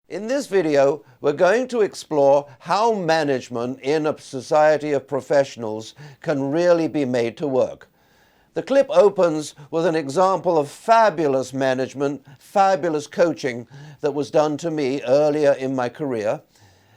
In this video, we're going to explore how management in a society of professionals can really be made to work. The clip opens with an example of fabulous management, fabulous coaching that was done to me earlier in my career,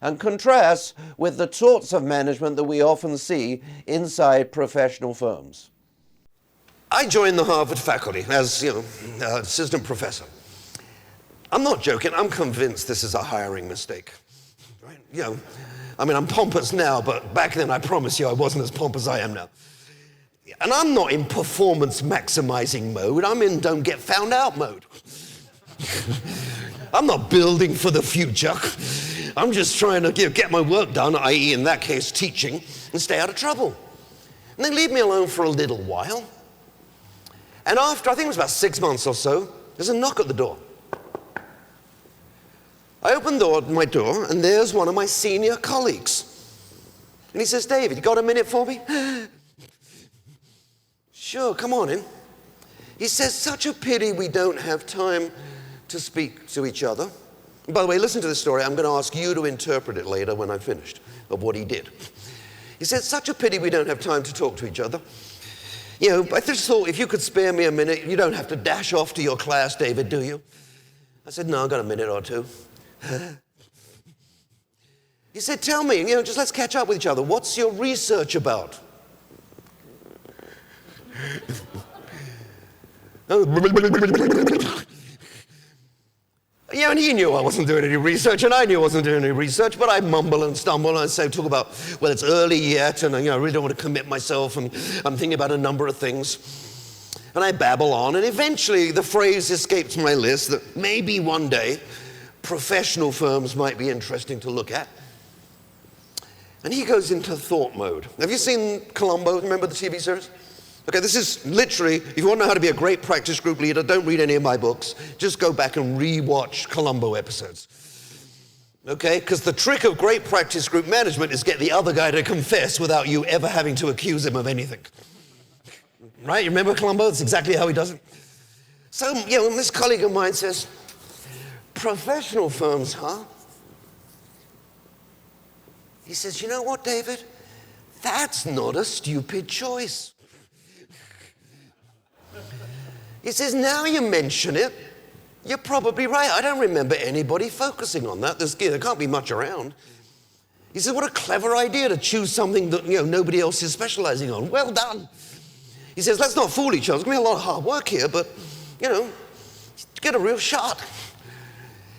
and contrasts with the sorts of management that we often see inside professional firms. I joined the Harvard faculty as, assistant professor. I'm not joking, I'm convinced this is a hiring mistake. Right? I'm pompous now, but back then I promise you I wasn't as pompous as I am now. And I'm not in performance maximizing mode, I'm in don't get found out mode. I'm not building for the future. I'm just trying to get my work done, i.e. in that case teaching, and stay out of trouble. And they leave me alone for a little while. And after, I think it was about 6 months or so, there's a knock at the door. I open my door, and there's one of my senior colleagues. And he says, "David, you got a minute for me?" "Sure, come on in." He says, "Such a pity we don't have time to speak to each other." And by the way, listen to this story. I'm going to ask you to interpret it later when I'm finished of what he did. He said, "Such a pity we don't have time to talk to each other. I just thought if you could spare me a minute, you don't have to dash off to your class, David, do you?" I said, "No, I've got a minute or two." He said, "Tell me, just let's catch up with each other. What's your research about?" And he knew I wasn't doing any research, and I knew I wasn't doing any research, but I mumble and stumble, and I say, talk about, well, it's early yet, and I really don't want to commit myself, and I'm thinking about a number of things. And I babble on, and eventually the phrase escapes my list that maybe one day professional firms might be interesting to look at. And he goes into thought mode. Have you seen Columbo? Remember the TV series? Okay, this is literally, if you want to know how to be a great practice group leader, don't read any of my books. Just go back and re-watch Columbo episodes. Okay, because the trick of great practice group management is get the other guy to confess without you ever having to accuse him of anything. Right, you remember Columbo? That's exactly how he does it. So, this colleague of mine says, "Professional firms, huh?" He says, "You know what, David? That's not a stupid choice." He says, "Now you mention it, you're probably right. I don't remember anybody focusing on that. There can't be much around." He says, "What a clever idea to choose something that nobody else is specializing on. Well done." He says, "Let's not fool each other. There's going to be a lot of hard work here, but, get a real shot."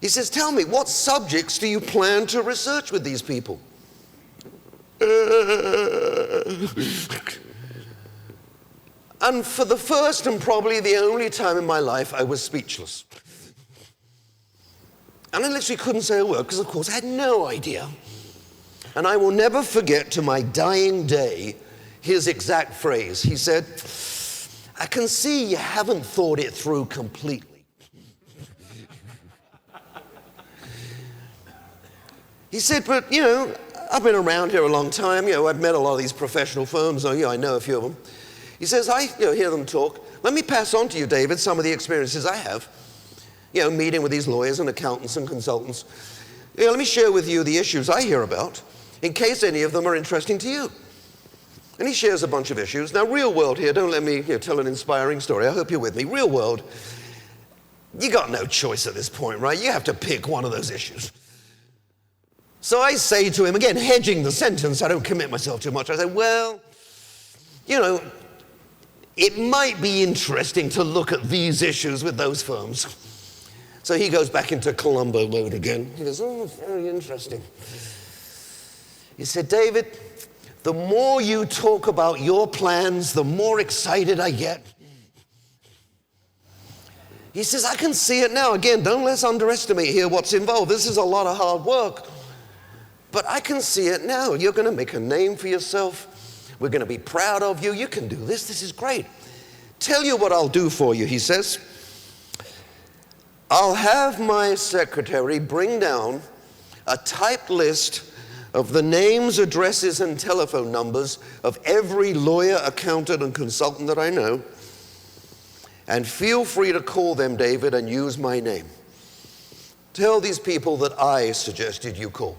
He says, "Tell me, what subjects do you plan to research with these people?" And for the first and probably the only time in my life, I was speechless. And I literally couldn't say a word because, of course, I had no idea. And I will never forget to my dying day his exact phrase. He said, "I can see you haven't thought it through completely." He said, "But, I've been around here a long time. I've met a lot of these professional firms. I know a few of them." He says, "I hear them talk. Let me pass on to you, David, some of the experiences I have, meeting with these lawyers and accountants and consultants. Let me share with you the issues I hear about, in case any of them are interesting to you." And he shares a bunch of issues. Now, real world here, don't let me tell an inspiring story. I hope you're with me. Real world, you got no choice at this point, right? You have to pick one of those issues. So I say to him, again, hedging the sentence, I don't commit myself too much. I say, "Well, it might be interesting to look at these issues with those firms." So he goes back into Columbo mode again. He goes, "Oh, very interesting." He said, "David, the more you talk about your plans, the more excited I get." He says, "I can see it now." Again, don't let's underestimate here what's involved. This is a lot of hard work. But I can see it now. You're going to make a name for yourself. We're going to be proud of you. You can do this. This is great. "Tell you what I'll do for you," he says. "I'll have my secretary bring down a typed list of the names, addresses, and telephone numbers of every lawyer, accountant, and consultant that I know. And feel free to call them, David, and use my name." Tell these people that I suggested you call.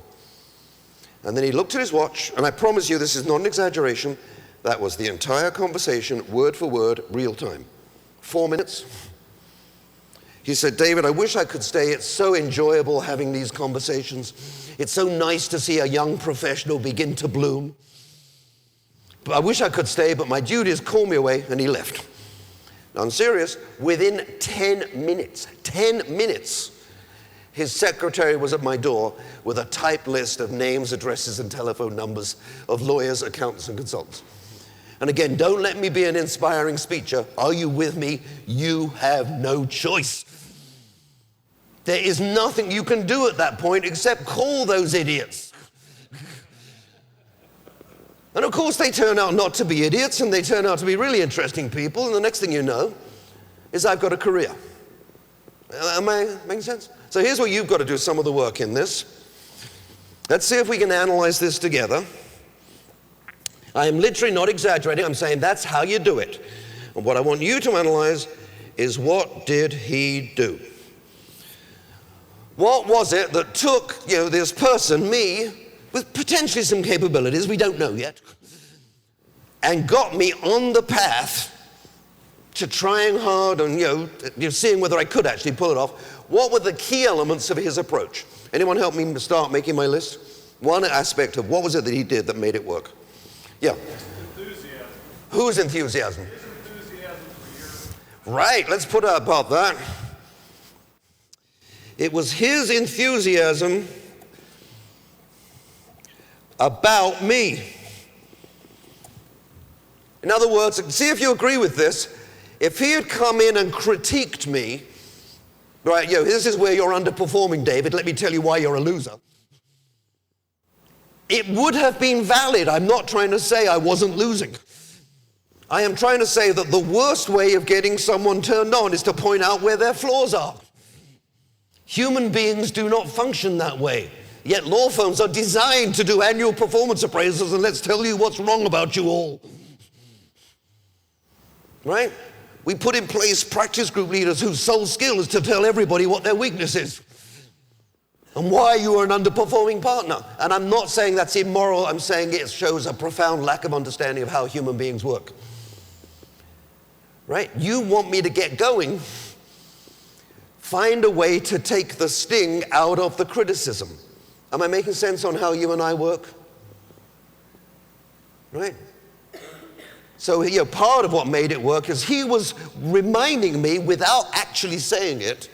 And then he looked at his watch, and I promise you this is not an exaggeration. That was the entire conversation, word for word, real time. 4 minutes. He said, David, I wish I could stay. It's so enjoyable having these conversations. It's so nice to see a young professional begin to bloom. But I wish I could stay, but my duties call me away, and he left. Now, I'm serious. Within 10 minutes, his secretary was at my door with a typed list of names, addresses, and telephone numbers of lawyers, accountants, and consultants. And again, don't let me be an inspiring speaker. Are you with me? You have no choice. There is nothing you can do at that point except call those idiots. And of course, they turn out not to be idiots, and they turn out to be really interesting people, and the next thing you know is I've got a career. Am I making sense? So here's what you've got to do some of the work in this. Let's see if we can analyze this together. I am literally not exaggerating. I'm saying that's how you do it. And what I want you to analyze is, what did he do? What was it that took, this person, me, with potentially some capabilities, we don't know yet, and got me on the path to trying hard and, seeing whether I could actually pull it off? What were the key elements of his approach? Anyone help me start making my list? One aspect of what was it that he did that made it work? Yeah. Enthusiasm. Whose enthusiasm? His enthusiasm for your... Right, let's put about that. It was his enthusiasm about me. In other words, see if you agree with this. If he had come in and critiqued me, right, this is where you're underperforming, David, let me tell you why you're a loser. It would have been valid. I'm not trying to say I wasn't losing. I am trying to say that the worst way of getting someone turned on is to point out where their flaws are. Human beings do not function that way. Yet law firms are designed to do annual performance appraisals and let's tell you what's wrong about you all. Right? We put in place practice group leaders whose sole skill is to tell everybody what their weakness is and why you are an underperforming partner. And I'm not saying that's immoral. I'm saying it shows a profound lack of understanding of how human beings work. Right? You want me to get going. Find a way to take the sting out of the criticism. Am I making sense on how you and I work? Right? So, part of what made it work is he was reminding me without actually saying it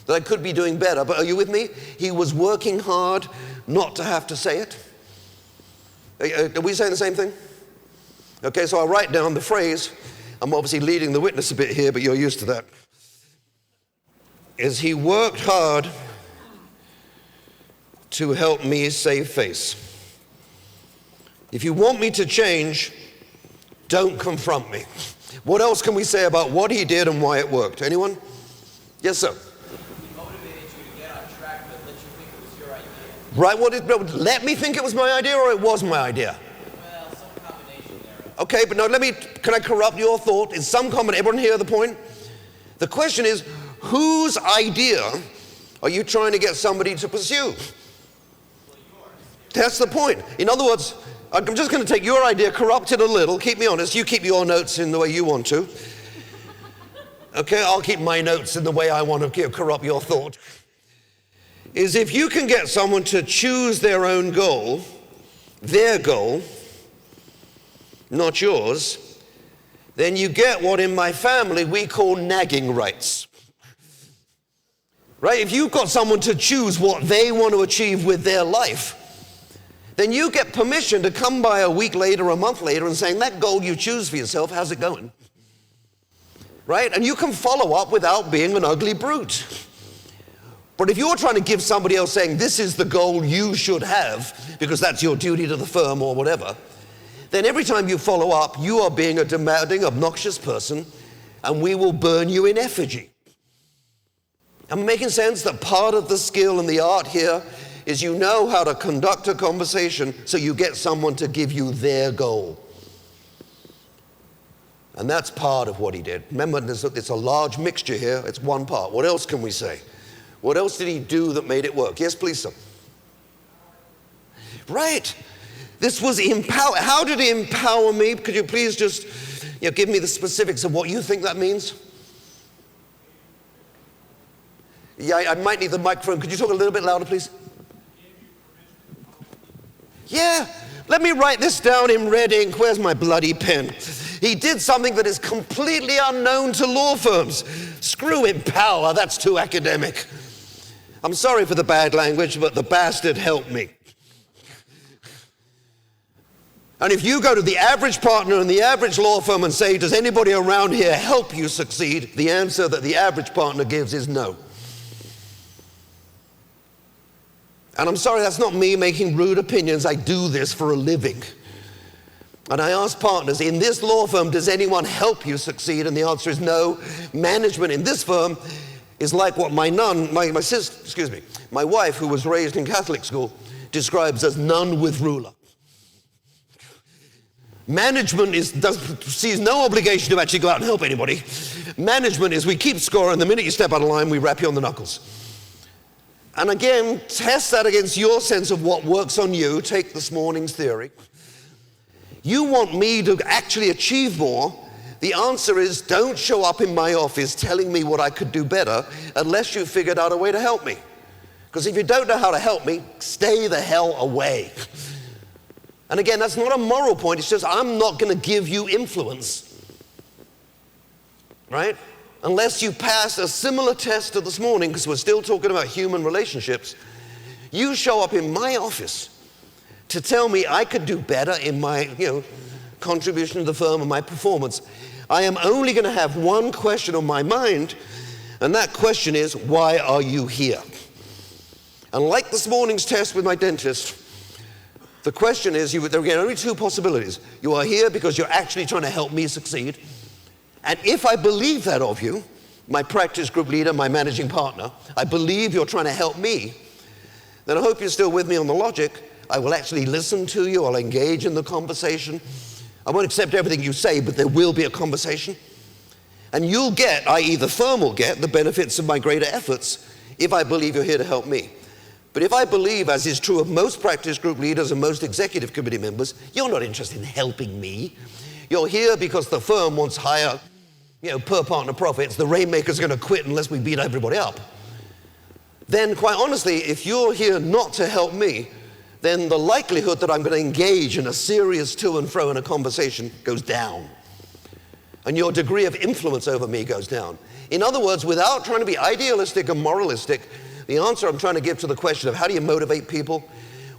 that I could be doing better. But are you with me? He was working hard not to have to say it. Are we saying the same thing? Okay, so I'll write down the phrase. I'm obviously leading the witness a bit here, but you're used to that. Is he worked hard to help me save face. If you want me to change, don't confront me. What else can we say about what he did and why it worked? Anyone? Yes, sir. He motivated you to get on track, but let you think it was your idea. Right, let me think it was my idea or it was my idea? Well, some combination there. Okay, but no, can I corrupt your thought? Is some combination, everyone hear the point? The question is, whose idea are you trying to get somebody to pursue? That's the point. In other words, I'm just going to take your idea, corrupt it a little, keep me honest, you keep your notes in the way you want to. Okay, I'll keep my notes in the way I want to corrupt your thought. Is if you can get someone to choose their own goal, not yours, then you get what in my family we call nagging rights. Right? If you've got someone to choose what they want to achieve with their life, then you get permission to come by a week later, a month later, and saying, that goal you choose for yourself, how's it going? Right? And you can follow up without being an ugly brute. But if you're trying to give somebody else saying, this is the goal you should have, because that's your duty to the firm or whatever, then every time you follow up, you are being a demanding, obnoxious person, and we will burn you in effigy. Am I making sense that part of the skill and the art here is you know how to conduct a conversation so you get someone to give you their goal. And that's part of what he did. Remember, it's a large mixture here. It's one part. What else can we say? What else did he do that made it work? Yes, please, sir. Right. This was empower. How did he empower me? Could you please just give me the specifics of what you think that means? Yeah, I might need the microphone. Could you talk a little bit louder, please? Yeah. Let me write this down in red ink. Where's my bloody pen? He did something that is completely unknown to law firms. Screw empower. That's too academic. I'm sorry for the bad language, but the bastard helped me. And if you go to the average partner in the average law firm and say, does anybody around here help you succeed? The answer that the average partner gives is no. And I'm sorry, that's not me making rude opinions. I do this for a living. And I ask partners, in this law firm, does anyone help you succeed? And the answer is no. Management in this firm is like what my wife, who was raised in Catholic school, describes as nun with ruler. Management sees no obligation to actually go out and help anybody. Management is we keep score, and the minute you step out of line, we rap you on the knuckles. And again, test that against your sense of what works on you. Take this morning's theory. You want me to actually achieve more. The answer is don't show up in my office telling me what I could do better unless you figured out a way to help me. Because if you don't know how to help me, stay the hell away. And again, that's not a moral point. It's just I'm not going to give you influence. Right? Unless you pass a similar test to this morning, because we're still talking about human relationships. You show up in my office to tell me I could do better in my contribution to the firm and my performance. I am only going to have one question on my mind, and that question is, why are you here? And like this morning's test with my dentist, the question is, there are only two possibilities. You are here because you're actually trying to help me succeed. And if I believe that of you, my practice group leader, my managing partner, I believe you're trying to help me, then I hope you're still with me on the logic. I will actually listen to you. I'll engage in the conversation. I won't accept everything you say, but there will be a conversation. And you'll get, i.e. the firm will get, the benefits of my greater efforts if I believe you're here to help me. But if I believe, as is true of most practice group leaders and most executive committee members, you're not interested in helping me. You're here because the firm wants higher, per partner profits. The rainmaker's going to quit unless we beat everybody up. Then, quite honestly, if you're here not to help me, then the likelihood that I'm going to engage in a serious to and fro in a conversation goes down. And your degree of influence over me goes down. In other words, without trying to be idealistic and moralistic, the answer I'm trying to give to the question of how do you motivate people,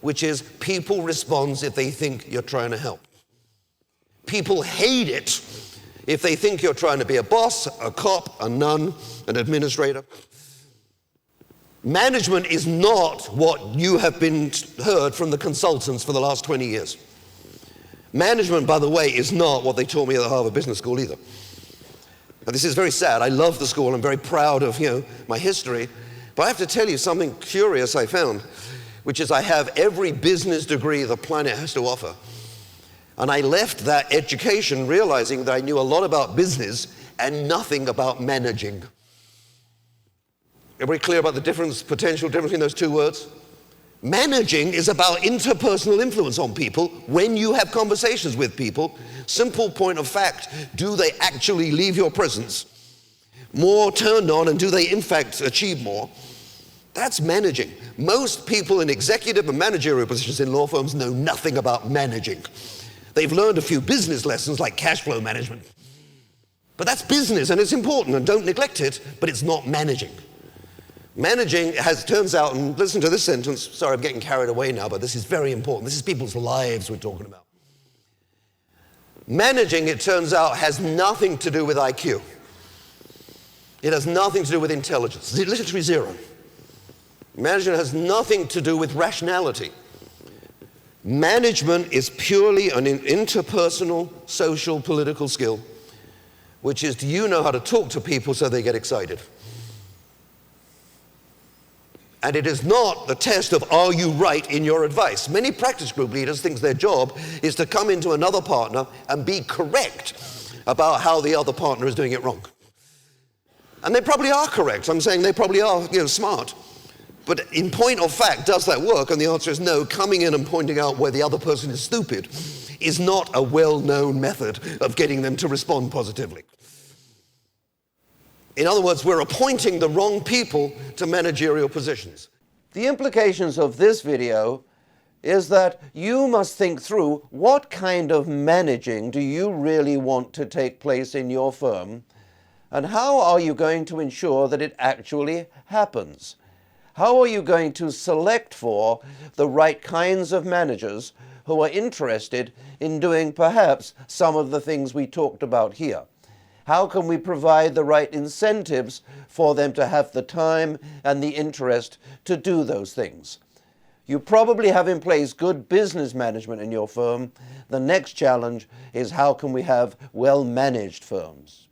which is people respond if they think you're trying to help. People hate it if they think you're trying to be a boss, a cop, a nun, an administrator. Management is not what you have been heard from the consultants for the last 20 years. Management, by the way, is not what they taught me at the Harvard Business School either. And this is very sad. I love the school. I'm very proud of, my history. But I have to tell you something curious I found, which is I have every business degree the planet has to offer. And I left that education realizing that I knew a lot about business and nothing about managing. Everybody clear about the potential difference between those two words? Managing is about interpersonal influence on people when you have conversations with people. Simple point of fact, do they actually leave your presence more turned on, and do they in fact achieve more? That's managing. Most people in executive and managerial positions in law firms know nothing about managing. They've learned a few business lessons like cash flow management. But that's business and it's important and don't neglect it, but it's not managing. Managing turns out, and listen to this sentence, sorry I'm getting carried away now, but this is very important. This is people's lives we're talking about. Managing, it turns out, has nothing to do with IQ. It has nothing to do with intelligence. It's literally zero. Management has nothing to do with rationality. Management is purely an interpersonal, social, political skill, which is, do you know how to talk to people so they get excited? And it is not the test of, are you right in your advice? Many practice group leaders think their job is to come into another partner and be correct about how the other partner is doing it wrong. And they probably are correct. I'm saying they probably are, smart. But in point of fact, does that work? And the answer is no. Coming in and pointing out where the other person is stupid is not a well-known method of getting them to respond positively. In other words, we're appointing the wrong people to managerial positions. The implications of this video is that you must think through what kind of managing do you really want to take place in your firm, and how are you going to ensure that it actually happens? How are you going to select for the right kinds of managers who are interested in doing perhaps some of the things we talked about here? How can we provide the right incentives for them to have the time and the interest to do those things? You probably have in place good business management in your firm. The next challenge is how can we have well-managed firms?